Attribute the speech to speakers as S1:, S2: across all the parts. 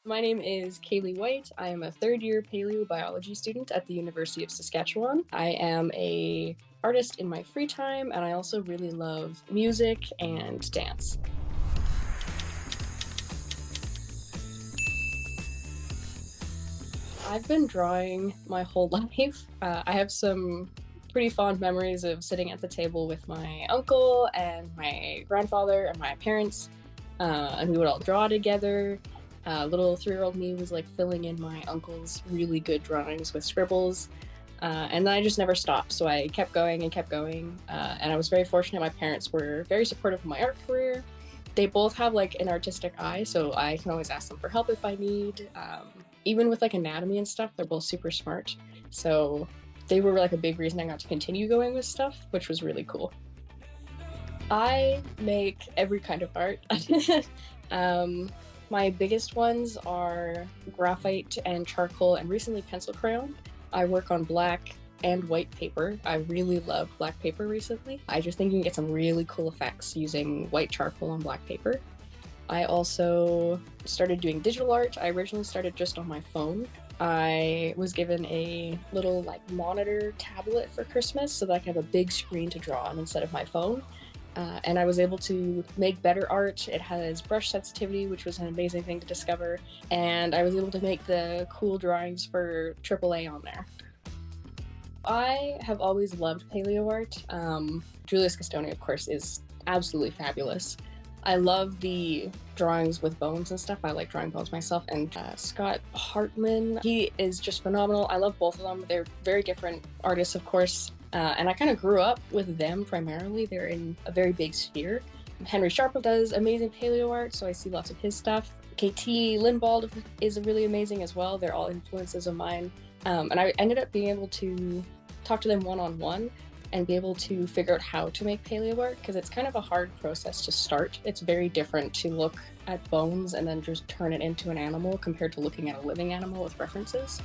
S1: My name is Kaylie White. I am a third-year paleobiology student at the University of Saskatchewan. I am an artist in my free time, and I also really love music and dance. I've been drawing my whole life. I have some pretty fond memories of sitting at the table with my uncle and my grandfather and my parents, and we would all draw together. Little 3-year-old me was like filling in my uncle's really good drawings with scribbles, and then I just never stopped. So I kept going and kept going, and I was very fortunate. My parents were very supportive of my art career. They both have like an artistic eye, so I can always ask them for help if I need. Even with like anatomy and stuff, they're both super smart. So they were like a big reason I got to continue going with stuff, which was really cool. I make every kind of art. My biggest ones are graphite and charcoal and recently pencil crayon. I work on black and white paper. I really love black paper recently. I just think you can get some really cool effects using white charcoal on black paper. I also started doing digital art. I originally started just on my phone. I was given a little like monitor tablet for Christmas so that I can have a big screen to draw on instead of my phone. And I was able to make better art. It has brush sensitivity, which was an amazing thing to discover. And I was able to make the cool drawings for AAA on there. I have always loved paleoart. Julius Gastoni, of course, is absolutely fabulous. I love the drawings with bones and stuff. I like drawing bones myself. And Scott Hartman, he is just phenomenal. I love both of them. They're very different artists, of course. And I kind of grew up with them primarily. They're in a very big sphere. Henry Sharp does amazing paleo art, so I see lots of his stuff. KT Lindbald is really amazing as well. They're all influences of mine. And I ended up being able to talk to them one-on-one and be able to figure out how to make paleo art, because it's kind of a hard process to start. It's very different to look at bones and then just turn it into an animal compared to looking at a living animal with references.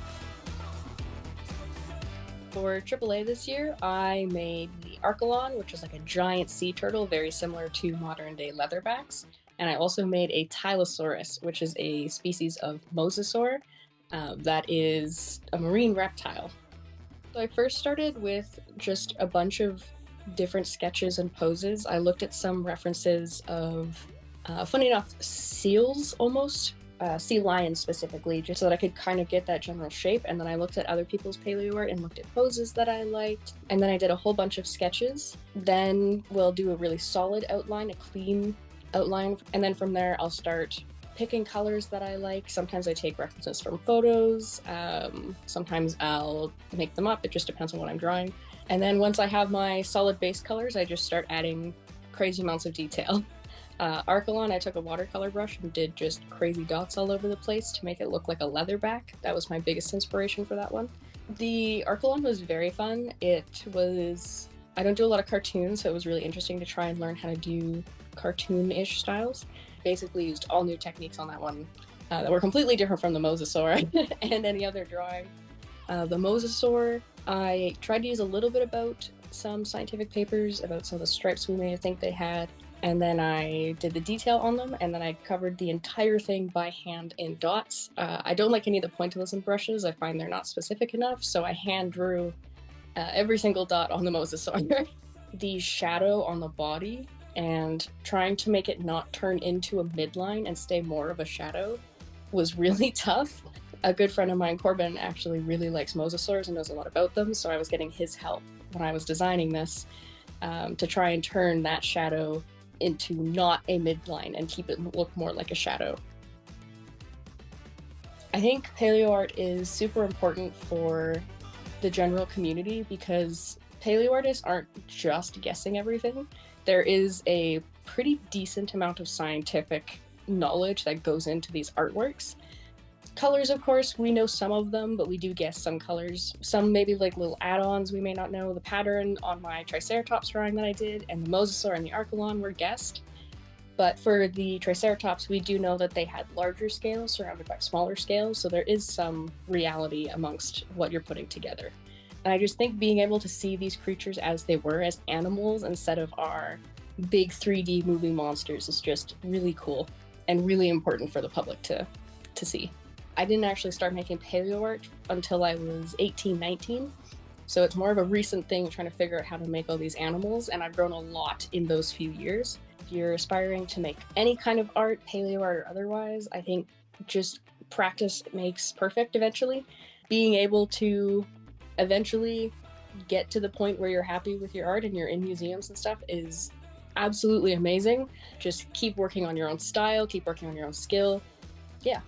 S1: For AAA this year, I made the Archelon, which is like a giant sea turtle, very similar to modern-day leatherbacks. And I also made a Tylosaurus, which is a species of mosasaur that is a marine reptile. So I first started with just a bunch of different sketches and poses. I looked at some references of, funny enough, seals almost. Sea lions specifically, just so that I could kind of get that general shape. And then I looked at other people's paleo art and looked at poses that I liked. And then I did a whole bunch of sketches. Then we'll do a really solid outline, a clean outline. And then from there, I'll start picking colors that I like. Sometimes I take references from photos. Sometimes I'll make them up. It just depends on what I'm drawing. And then once I have my solid base colors, I just start adding crazy amounts of detail. Archelon, I took a watercolor brush and did just crazy dots all over the place to make it look like a leatherback. That was my biggest inspiration for that one. The Archelon was very fun. I don't do a lot of cartoons, so it was really interesting to try and learn how to do cartoon-ish styles. Basically used all new techniques on that one that were completely different from the mosasaur and any other drawing. The mosasaur, I tried to use a little bit about some scientific papers about some of the stripes we may think they had. And then I did the detail on them, and then I covered the entire thing by hand in dots. I don't like any of the pointillism brushes. I find they're not specific enough, so I hand drew every single dot on the mosasaur. The shadow on the body, and trying to make it not turn into a midline and stay more of a shadow was really tough. A good friend of mine, Corbin, actually really likes mosasaurs and knows a lot about them, so I was getting his help when I was designing this to try and turn that shadow into not a midline and keep it look more like a shadow. I think paleo art is super important for the general community because paleoartists aren't just guessing everything. There is a pretty decent amount of scientific knowledge that goes into these artworks. Colors, of course, we know some of them, but we do guess some colors. Some maybe like little add-ons we may not know. The pattern on my Triceratops drawing that I did and the mosasaur and the Archelon were guessed. But for the Triceratops, we do know that they had larger scales surrounded by smaller scales, so there is some reality amongst what you're putting together. And I just think being able to see these creatures as they were, as animals, instead of our big 3D movie monsters is just really cool and really important for the public to to see. I didn't actually start making paleoart until I was 18, 19. So it's more of a recent thing trying to figure out how to make all these animals, and I've grown a lot in those few years. If you're aspiring to make any kind of art, paleo art or otherwise, I think just practice makes perfect eventually. Being able to eventually get to the point where you're happy with your art and you're in museums and stuff is absolutely amazing. Just keep working on your own style, keep working on your own skill. Yeah.